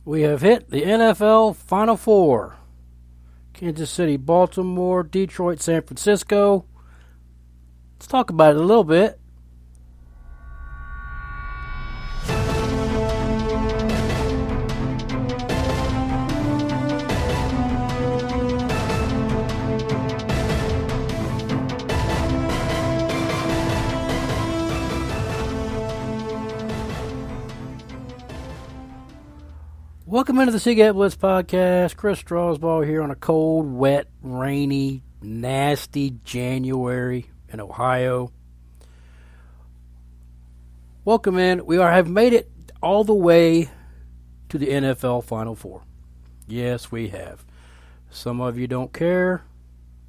We have hit the NFL Final Four. Kansas City, Baltimore, Detroit, San Francisco. Let's talk about it a little bit. Welcome into the Seagate Blitz podcast. Chris Strasbaugh here on a cold, wet, rainy, nasty January in Ohio. Welcome in. We have made it all the way to the NFL Final Four. Yes, we have. Some of you don't care,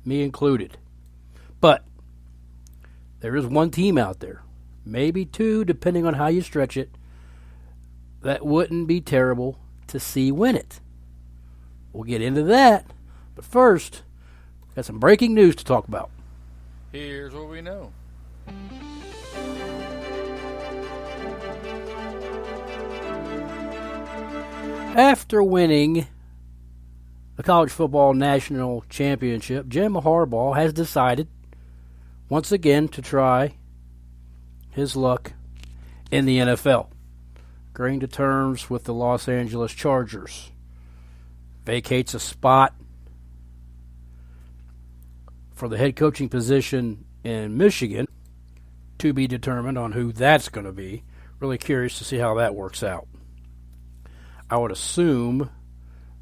me included. But there is one team out there, maybe two, depending on how you stretch it, that wouldn't be terrible to see win it. We'll get into that, but first, got some breaking news to talk about. Here's what we know. After winning the college football national championship, Jim Harbaugh has decided once again to try his luck in the NFL. Agreeing to terms with the Los Angeles Chargers. Vacates a spot for the head coaching position in Michigan. To be determined on who that's going to be. Really curious to see how that works out. I would assume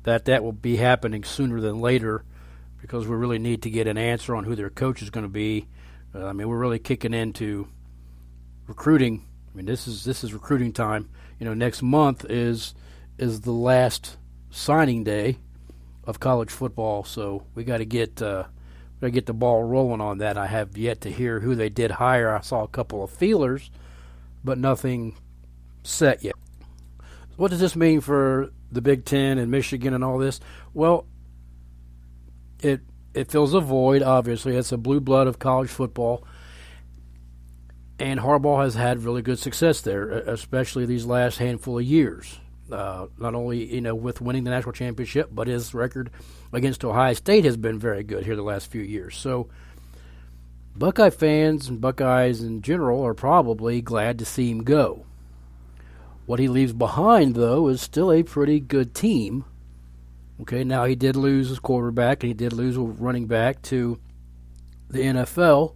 that will be happening sooner than later because we really need to get an answer on who their coach is going to be. We're really kicking into recruiting. This is recruiting time. Next month is the last signing day of college football, so we got to get the ball rolling on that. I have yet to hear who they did hire. I saw a couple of feelers, but nothing set yet. What does this mean for the Big Ten and Michigan and all this? Well, it fills a void. Obviously, it's a blue blood of college football. And Harbaugh has had really good success there, especially these last handful of years. Not only, with winning the national championship, but his record against Ohio State has been very good here the last few years. So Buckeye fans and Buckeyes in general are probably glad to see him go. What he leaves behind, though, is still a pretty good team. Okay, now he did lose his quarterback, and he did lose a running back to the NFL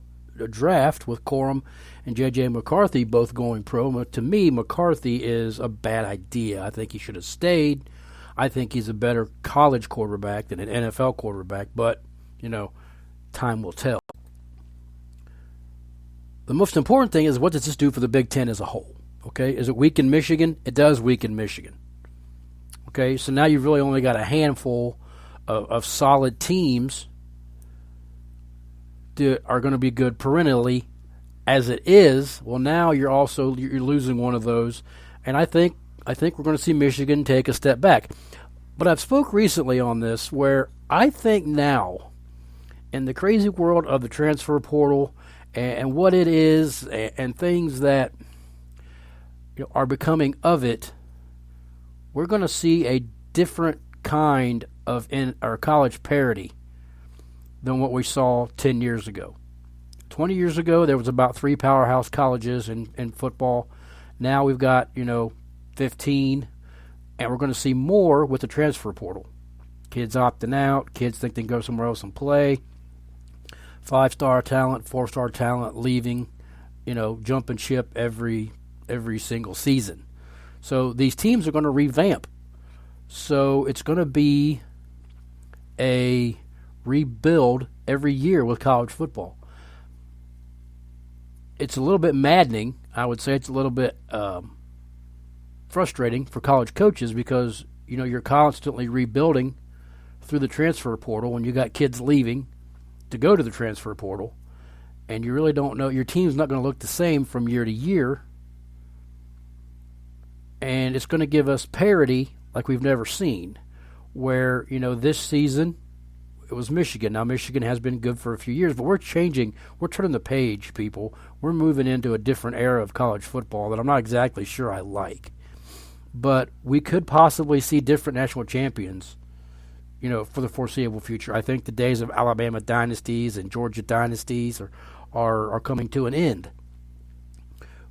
draft with Corum and J.J. McCarthy both going pro. But to me, McCarthy is a bad idea. I think he should have stayed. I think he's a better college quarterback than an NFL quarterback, but, time will tell. The most important thing is, what does this do for the Big Ten as a whole? Okay, is it weaken Michigan? It does weaken Michigan. Okay, so now you've really only got a handful of solid teams that are going to be good perennially. As it is, well, now you're losing one of those, and I think we're going to see Michigan take a step back. But I've spoke recently on this where I think now, in the crazy world of the transfer portal and what it is and things that are becoming of it, we're going to see a different kind of our college parity than what we saw 10 years ago. 20 years ago, there was about 3 powerhouse colleges in football. Now we've got, 15, and we're going to see more with the transfer portal. Kids opting out. Kids think they can go somewhere else and play. 5-star talent, 4-star talent leaving, jumping ship every single season. So these teams are going to revamp. So it's going to be a rebuild every year with college football. It's a little bit maddening. I would say it's a little bit frustrating for college coaches because, you're constantly rebuilding through the transfer portal when you got kids leaving to go to the transfer portal, and you really don't know. Your team's not going to look the same from year to year, and it's going to give us parity like we've never seen, where, this season it was Michigan. Now, Michigan has been good for a few years, but we're changing. We're turning the page, people. We're moving into a different era of college football that I'm not exactly sure I like. but we could possibly see different national champions, for the foreseeable future. I think the days of Alabama dynasties and Georgia dynasties are coming to an end.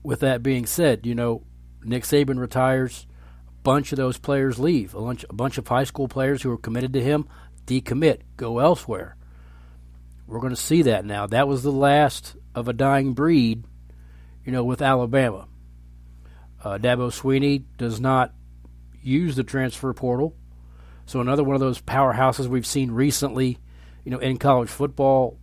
With that being said, Nick Saban retires, a bunch of those players leave. A bunch of high school players who are committed to him decommit, go elsewhere. We're going to see that now. That was the last of a dying breed, with Alabama. Dabo Swinney does not use the transfer portal. So another one of those powerhouses we've seen recently, in college football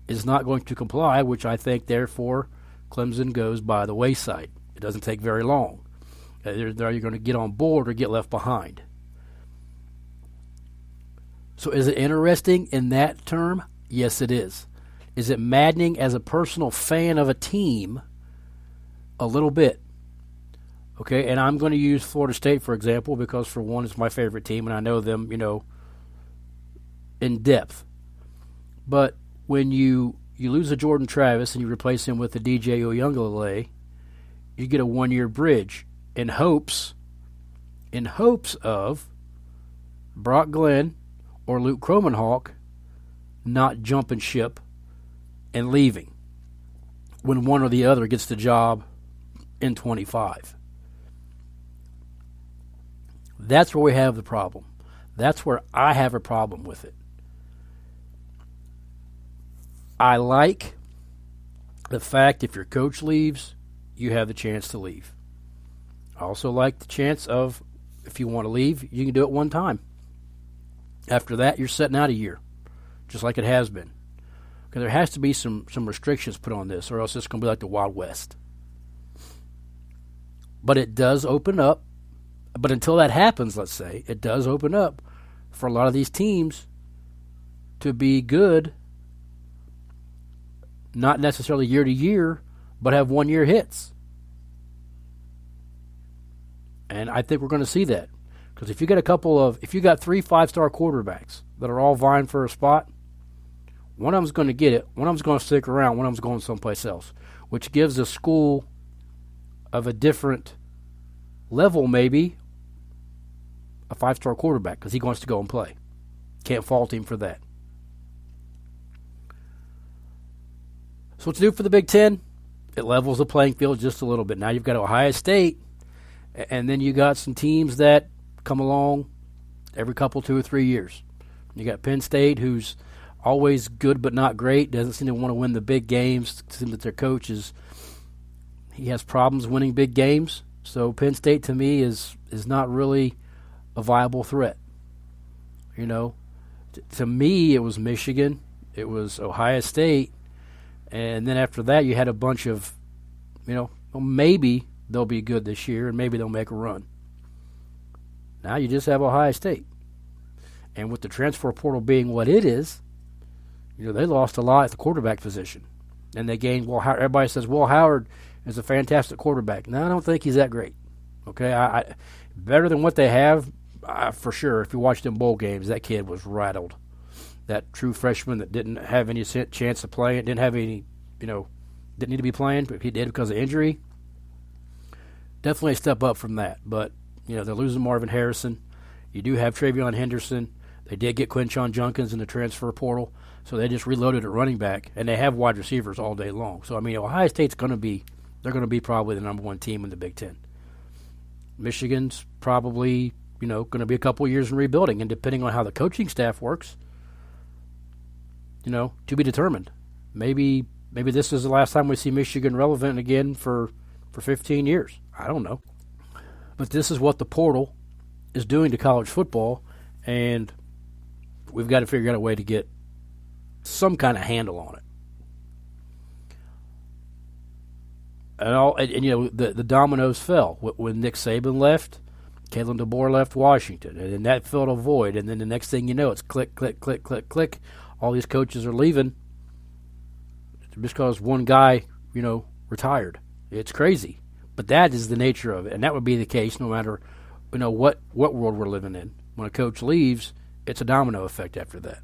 is not going to comply, which I think, therefore, Clemson goes by the wayside. It doesn't take very long. They're going to get on board or get left behind. So is it interesting in that term? Yes, it is. Is it maddening as a personal fan of a team? A little bit. Okay, and I'm going to use Florida State, for example, because, for one, it's my favorite team, and I know them, in depth. But when you lose a Jordan Travis and you replace him with a DJ Uyunglele, you get a one-year bridge in hopes of Brock Glenn or Luke Kromenhawk not jumping ship and leaving when one or the other gets the job in 25. That's where we have the problem. That's where I have a problem with it. I like the fact if your coach leaves, you have the chance to leave. I also like the chance of, if you want to leave, you can do it one time. After that, you're setting out a year, just like it has been. Because there has to be some restrictions put on this, or else it's going to be like the Wild West. But it does open up. But until that happens, let's say, it does open up for a lot of these teams to be good, not necessarily year to year, but have one-year hits. And I think we're going to see that. Because if you got if you got 3 5-star quarterbacks that are all vying for a spot, one of them's going to get it, one of them's going to stick around, one of them's going someplace else, which gives a school of a different level, maybe, a 5-star quarterback because he wants to go and play. Can't fault him for that. So what to do for the Big Ten? It levels the playing field just a little bit. Now you've got Ohio State, and then you got some teams that come along every couple, 2 or 3 years. You got Penn State, who's always good but not great, doesn't seem to want to win the big games. It seems that their coach he has problems winning big games. So Penn State, to me, is not really a viable threat. To me, it was Michigan, it was Ohio State, and then after that, you had a bunch of, maybe they'll be good this year, and maybe they'll make a run. Now you just have Ohio State. And with the transfer portal being what it is, they lost a lot at the quarterback position. And they gained, everybody says, Howard is a fantastic quarterback. No, I don't think he's that great. Okay, I better than what they have, for sure. If you watch them bowl games, that kid was rattled. That true freshman that didn't have any chance of playing, didn't have any, didn't need to be playing, but he did because of injury. Definitely a step up from that. But, they're losing Marvin Harrison. You do have Travion Henderson. They did get Quinshon Judkins in the transfer portal, so they just reloaded at running back, and they have wide receivers all day long. So, Ohio State's going to be probably the number one team in the Big Ten. Michigan's probably, going to be a couple of years in rebuilding, and depending on how the coaching staff works, to be determined. Maybe this is the last time we see Michigan relevant again for 15 years. I don't know. But this is what the portal is doing to college football, and we've got to figure out a way to get some kind of handle on it. And the dominoes fell. When Nick Saban left, Kalen DeBoer left Washington, and then that filled a void. And then the next thing you know, it's click, click, click, click, click. All these coaches are leaving just because one guy, retired. It's crazy. But that is the nature of it, and that would be the case no matter, what world we're living in. When a coach leaves, it's a domino effect after that.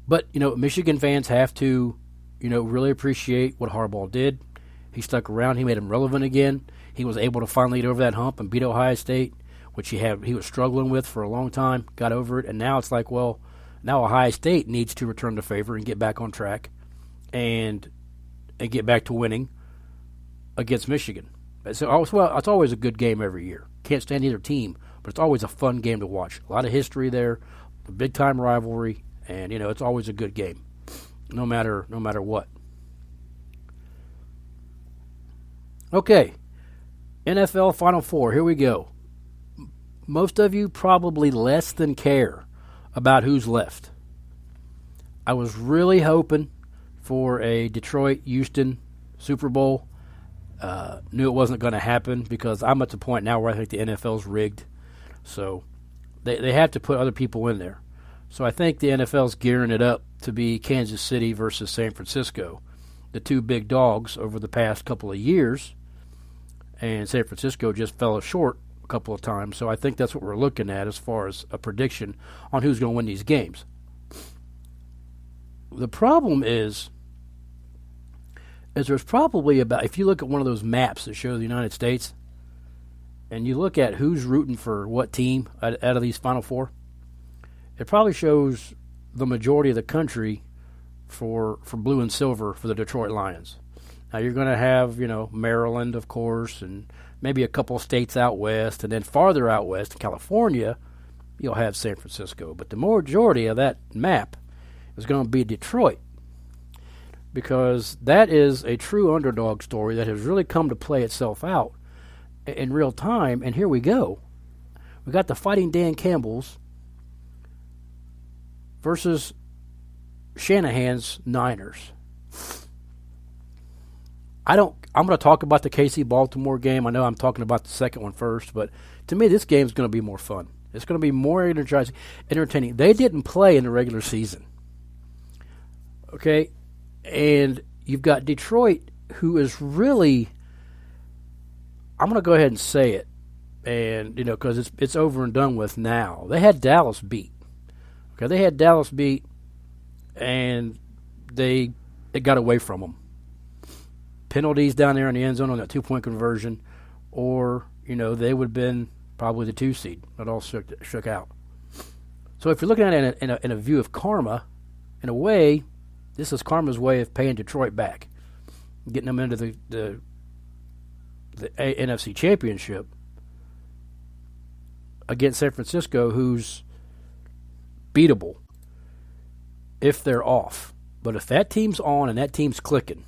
But, Michigan fans have to, really appreciate what Harbaugh did. He stuck around. He made him relevant again. he was able to finally get over that hump and beat Ohio State, which he was struggling with for a long time, got over it, and now it's like, well, now Ohio State needs to return the favor and get back on track and get back to winning against Michigan. So, well, it's always a good game every year. Can't stand either team, but it's always a fun game to watch. A lot of history there, a big-time rivalry, and, it's always a good game, no matter what. Okay, NFL Final Four, here we go. Most of you probably less than care about who's left. I was really hoping for a Detroit-Houston Super Bowl. Knew it wasn't going to happen because I'm at the point now where I think the NFL's rigged. So they have to put other people in there. So I think the NFL's gearing it up to be Kansas City versus San Francisco, the two big dogs over the past couple of years. And San Francisco just fell short a couple of times. So I think that's what we're looking at as far as a prediction on who's going to win these games. The problem is there's probably about, if you look at one of those maps that show the United States, and you look at who's rooting for what team out of these Final Four, it probably shows the majority of the country for blue and silver for the Detroit Lions. Now you're going to have, Maryland, of course, and maybe a couple of states out west, and then farther out west in California, you'll have San Francisco. But the majority of that map is going to be Detroit, because that is a true underdog story that has really come to play itself out in real time. And here we go. We got the Fighting Dan Campbells versus Shanahan's Niners. I'm going to talk about the KC-Baltimore game. I know I'm talking about the second one first, but to me this game is going to be more fun. It's going to be more entertaining. They didn't play in the regular season. Okay? And you've got Detroit, who is really, I'm going to go ahead and say it, and because it's over and done with now. They had Dallas beat. Okay, they had Dallas beat, and it got away from them. Penalties down there in the end zone on that 2-point conversion, or they would have been probably the 2 seed. It all shook out. So if you're looking at it in a view of karma, in a way, this is karma's way of paying Detroit back, getting them into the NFC Championship against San Francisco, who's beatable if they're off. But if that team's on and that team's clicking,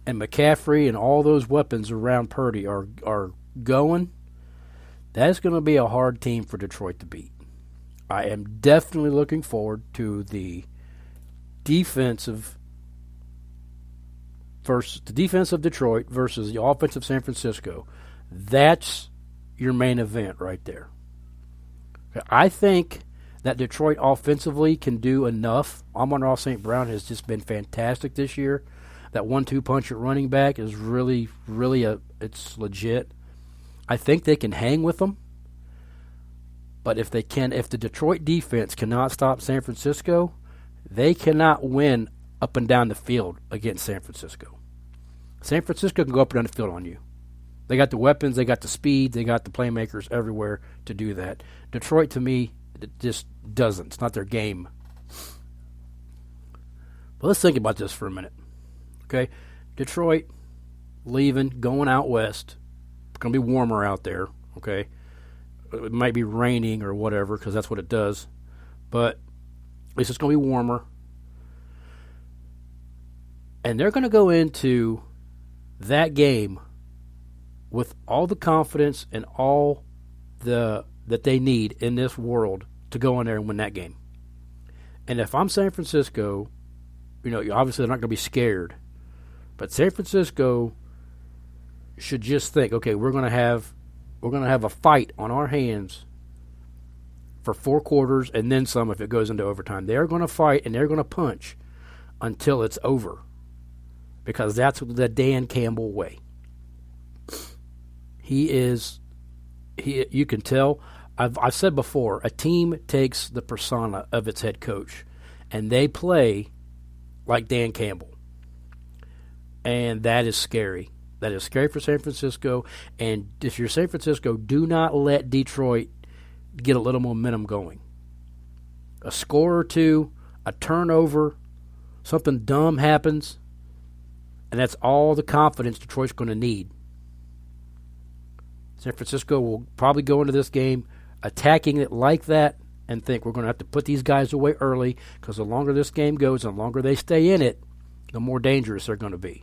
and McCaffrey and all those weapons around Purdy are going, that's going to be a hard team for Detroit to beat. I am definitely looking forward to the defense of Detroit versus the offense of San Francisco. That's your main event right there. I think that Detroit offensively can do enough. Amon-Ra St. Brown has just been fantastic this year. That 1-2 punch at running back is really it's legit. I think they can hang with them. But if the Detroit defense cannot stop San Francisco, they cannot win up and down the field against San Francisco. San Francisco can go up and down the field on you. They got the weapons, they got the speed, they got the playmakers everywhere to do that. Detroit, to me, it just doesn't. It's not their game. But let's think about this for a minute. Okay? Detroit leaving, going out west. It's going to be warmer out there. Okay? It might be raining or whatever, because that's what it does. But at least it's going to be warmer. And they're going to go into that game with all the confidence and all that they need in this world to go in there and win that game. And if I'm San Francisco, obviously they're not going to be scared. But San Francisco should just think, okay, we're going to have a fight on our hands for 4 quarters and then some if it goes into overtime. They're going to fight and they're going to punch until it's over, because that's the Dan Campbell way. You can tell. I've said before, a team takes the persona of its head coach, and they play like Dan Campbell. And that is scary. That is scary for San Francisco. And if you're San Francisco, do not let Detroit get a little momentum going. A score or two, a turnover, something dumb happens, and that's all the confidence Detroit's going to need. San Francisco will probably go into this game attacking it like that and think we're going to have to put these guys away early because the longer this game goes and the longer they stay in it, the more dangerous they're going to be.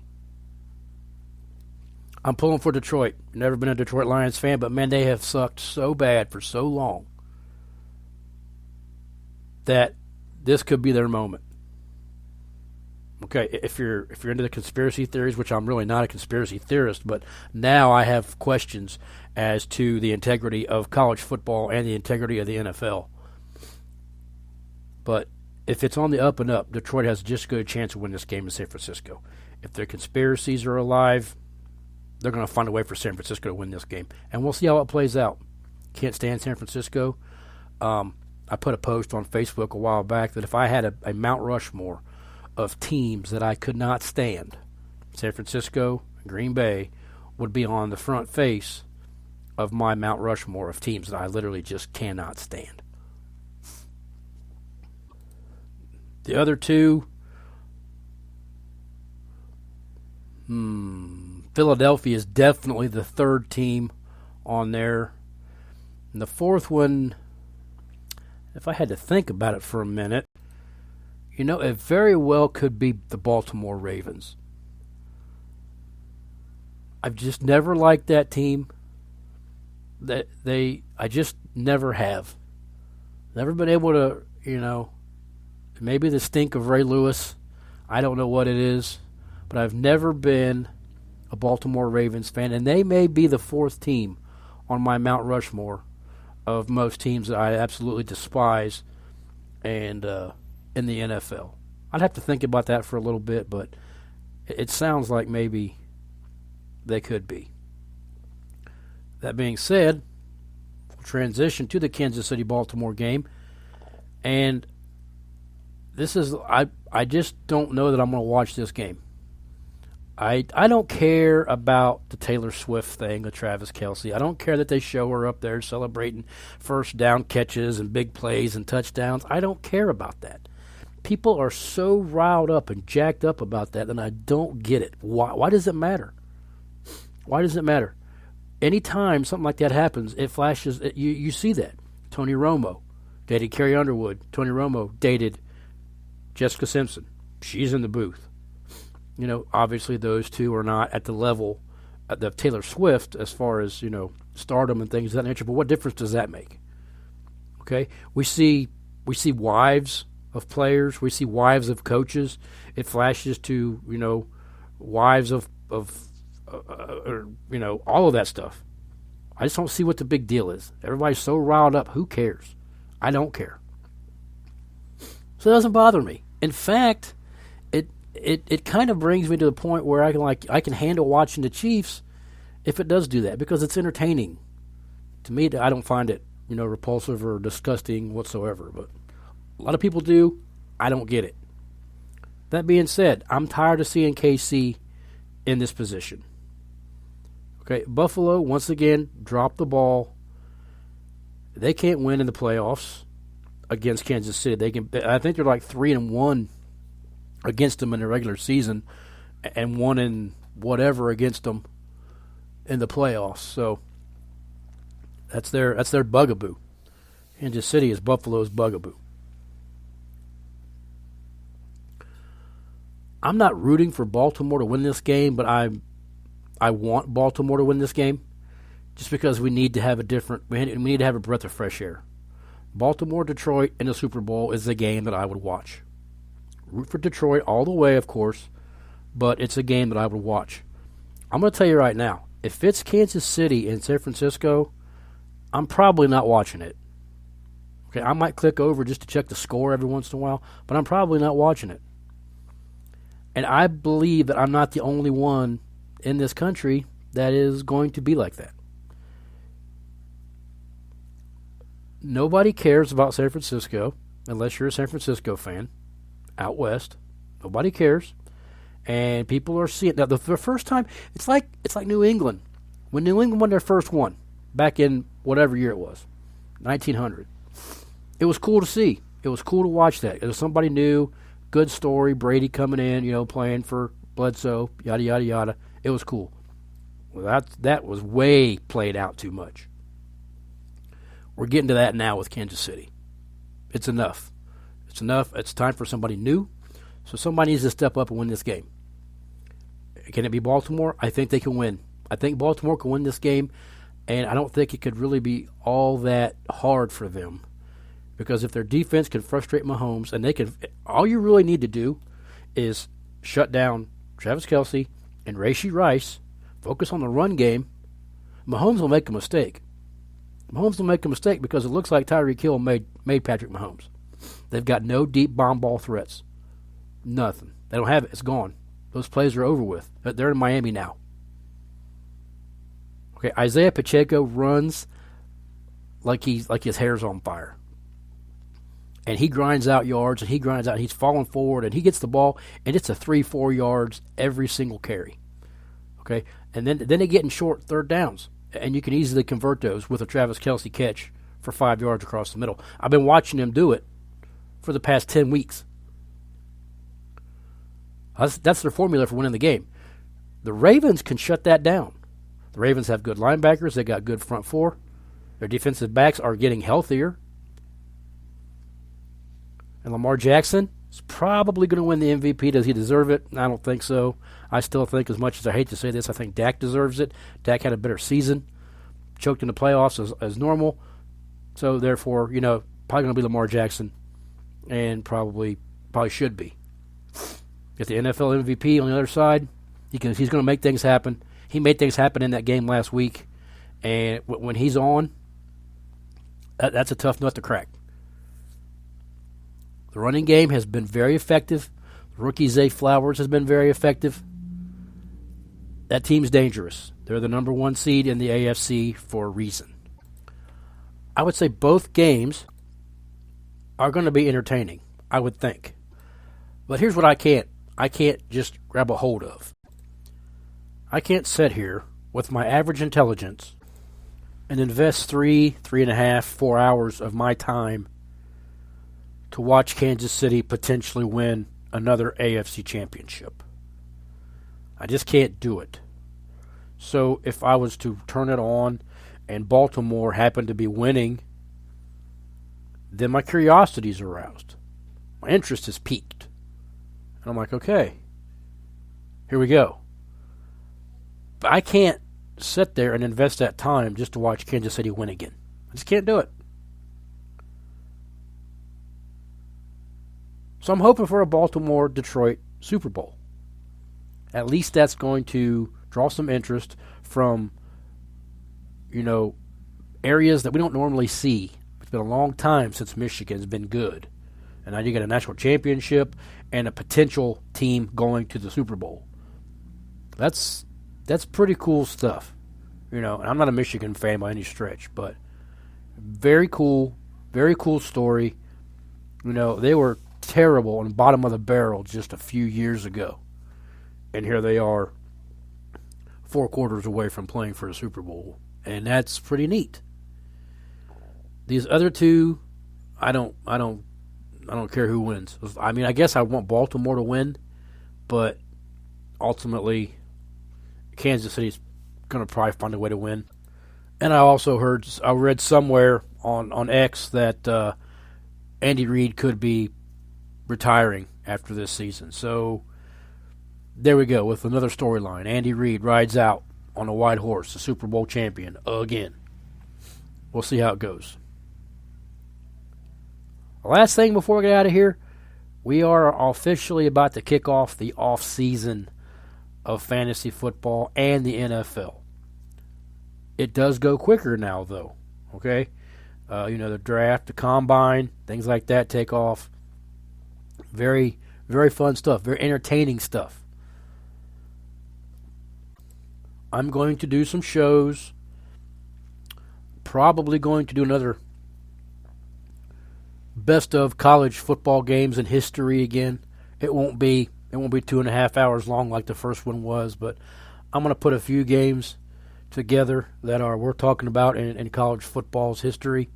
I'm pulling for Detroit. Never been a Detroit Lions fan, but man, they have sucked so bad for so long that this could be their moment. Okay, if you're into the conspiracy theories, which I'm really not a conspiracy theorist, but now I have questions as to the integrity of college football and the integrity of the NFL. But if it's on the up and up, Detroit has just as good a chance to win this game as San Francisco. If their conspiracies are alive, they're going to find a way for San Francisco to win this game. And we'll see how it plays out. Can't stand San Francisco. I put a post on Facebook a while back that if I had a Mount Rushmore of teams that I could not stand, San Francisco and Green Bay would be on the front face of my Mount Rushmore of teams that I literally just cannot stand. The other two, Philadelphia is definitely the third team on there. And the fourth one, if I had to think about it for a minute, it very well could be the Baltimore Ravens. I've just never liked that team. I just never have. Never been able to, maybe the stink of Ray Lewis. I don't know what it is, but I've never been a Baltimore Ravens fan, and they may be the fourth team on my Mount Rushmore of most teams that I absolutely despise and in the NFL. I'd have to think about that for a little bit, but it sounds like maybe they could be. That being said, we'll transition to the Kansas City-Baltimore game, and this is I just don't know that I'm going to watch this game. I don't care about the Taylor Swift thing with Travis Kelce. I don't care that they show her up there celebrating first down catches and big plays and touchdowns. I don't care about that. People are so riled up and jacked up about that, and I don't get it. Why does it matter? Why does it matter? Anytime something like that happens, it flashes. You see that. Tony Romo dated Carrie Underwood. Tony Romo dated Jessica Simpson. She's in the booth. Obviously those two are not at the level of Taylor Swift as far as, stardom and things of that nature, but what difference does that make? Okay? We see wives of players. We see wives of coaches. It flashes to, wives of all of that stuff. I just don't see what the big deal is. Everybody's so riled up. Who cares? I don't care. So it doesn't bother me. In fact, it kind of brings me to the point where I can handle watching the Chiefs if it does do that, because it's entertaining. To me, I don't find it repulsive or disgusting whatsoever, but a lot of people do. I don't get it. That being said, I'm tired of seeing KC in this position. Okay, Buffalo once again dropped the ball. They can't win in the playoffs against Kansas City. I think they're like 3-1 against them in the regular season, and 1 in whatever against them in the playoffs. So that's their bugaboo. Kansas City is Buffalo's bugaboo. I'm not rooting for Baltimore to win this game, but I want Baltimore to win this game, just because we need to have we need to have a breath of fresh air. Baltimore, Detroit in the Super Bowl is the game that I would watch. Root for Detroit all the way, of course, but it's a game that I would watch. I'm going to tell you right now, if it's Kansas City and San Francisco, I'm probably not watching it. Okay, I might click over just to check the score every once in a while, but I'm probably not watching it. And I believe that I'm not the only one in this country that is going to be like that. Nobody cares about San Francisco unless you're a San Francisco fan out west. Nobody cares. And people are seeing now the first time. It's like New England when New England won their first one back in whatever year it was, 1900. It was cool to see. It was cool to watch that. It was somebody new, good story. Brady coming in, playing for Bledsoe, yada yada yada. It was cool. Well, that was way played out too much. We're getting to that now with Kansas City. It's enough. It's enough. It's time for somebody new. So somebody needs to step up and win this game. Can it be Baltimore? I think they can win. I think Baltimore can win this game, and I don't think it could really be all that hard for them. Because if their defense can frustrate Mahomes, and all you really need to do is shut down Travis Kelce and Rashee Rice, focus on the run game, Mahomes will make a mistake. Mahomes will make a mistake because it looks like Tyreek Hill made Patrick Mahomes. They've got no deep bomb ball threats. Nothing. They don't have it. It's gone. Those plays are over with. They're in Miami now. Okay, Isaiah Pacheco runs like his hair's on fire. And he grinds out yards, and he's falling forward, and he gets the ball, and it's a 3-4 yards every single carry. Okay? And then they get in short third downs, and you can easily convert those with a Travis Kelce catch for 5 yards across the middle. I've been watching him do it for the past 10 weeks. That's their formula for winning the game. The Ravens can shut that down. The Ravens have good linebackers. They got good front four. Their defensive backs are getting healthier. And Lamar Jackson is probably going to win the MVP. Does he deserve it? I don't think so. I still think, as much as I hate to say this, I think Dak deserves it. Dak had a better season. Choked in the playoffs as normal. So, therefore, probably going to be Lamar Jackson. And probably should be. Get the NFL MVP on the other side. He's going to make things happen. He made things happen in that game last week. And when he's on, that's a tough nut to crack. The running game has been very effective. Rookie Zay Flowers has been very effective. That team's dangerous. They're the number 1 seed in the AFC for a reason. I would say both games are going to be entertaining, I would think. But here's what I can't just grab a hold of. I can't sit here with my average intelligence and invest 3.5, 4 hours of my time to watch Kansas City potentially win another AFC championship. I just can't do it. So if I was to turn it on and Baltimore happened to be winning, then my curiosity is aroused. My interest is piqued. And I'm like, okay, here we go. But I can't sit there and invest that time just to watch Kansas City win again. I just can't do it. So I'm hoping for a Baltimore-Detroit Super Bowl. At least that's going to draw some interest from, areas that we don't normally see. It's been a long time since Michigan's been good. And now you got a national championship and a potential team going to the Super Bowl. That's pretty cool stuff. And I'm not a Michigan fan by any stretch, but very cool story. They were terrible and bottom of the barrel just a few years ago. And here they are 4 quarters away from playing for a Super Bowl. And that's pretty neat. These other two, I don't care who wins. I mean, I guess I want Baltimore to win, but ultimately Kansas City's going to probably find a way to win. And I read somewhere on X that Andy Reid could be retiring after this season. So there we go with another storyline. Andy Reid rides out on a white horse, the Super Bowl champion again. We'll see how it goes. Last thing before we get out of here, we are officially about to kick off the off season of fantasy football and the NFL. It does go quicker now, though. Okay, the draft, the combine, things like that take off. Very, very fun stuff. Very entertaining stuff. I'm going to do some shows. Probably going to do another best of college football games in history again. It won't be It won't be 2.5 hours long like the first one was, but I'm going to put a few games together that are worth talking about in college football's history,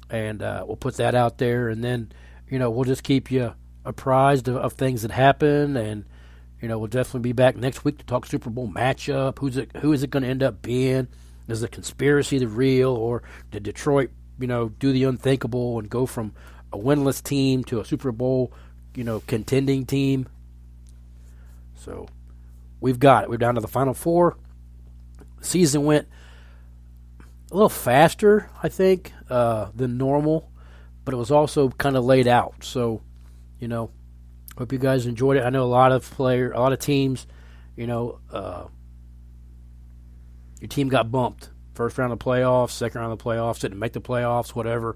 and we'll put that out there, and then we'll just keep you apprised of things that happen, and we'll definitely be back next week to talk Super Bowl matchup. Who is it going to end up being? Is the conspiracy the real, or did Detroit do the unthinkable and go from a winless team to a Super Bowl contending team? So we've got it. We're down to the Final Four. The season went a little faster, I think, than normal, but it was also kind of laid out. So, hope you guys enjoyed it. I know a lot of teams, your team got bumped. First round of playoffs, second round of playoffs, didn't make the playoffs, whatever.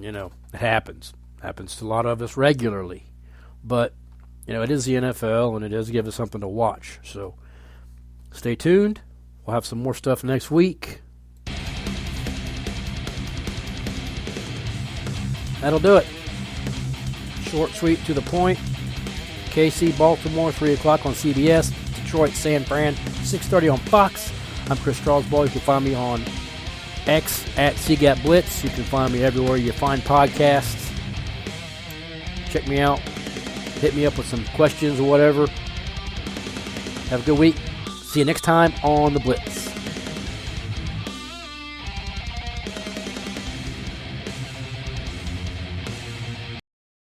It happens. Happens to a lot of us regularly. But, it is the NFL, and it does give us something to watch. So, stay tuned. We'll have some more stuff next week. That'll do it. Short, sweet, to the point. KC, Baltimore, 3 o'clock on CBS. Detroit, San Fran, 6:30 on Fox. I'm Chris Strasbaugh. You can find me on X at CGAT Blitz. You can find me everywhere you find podcasts. Check me out. Hit me up with some questions or whatever. Have a good week. See you next time on The Blitz.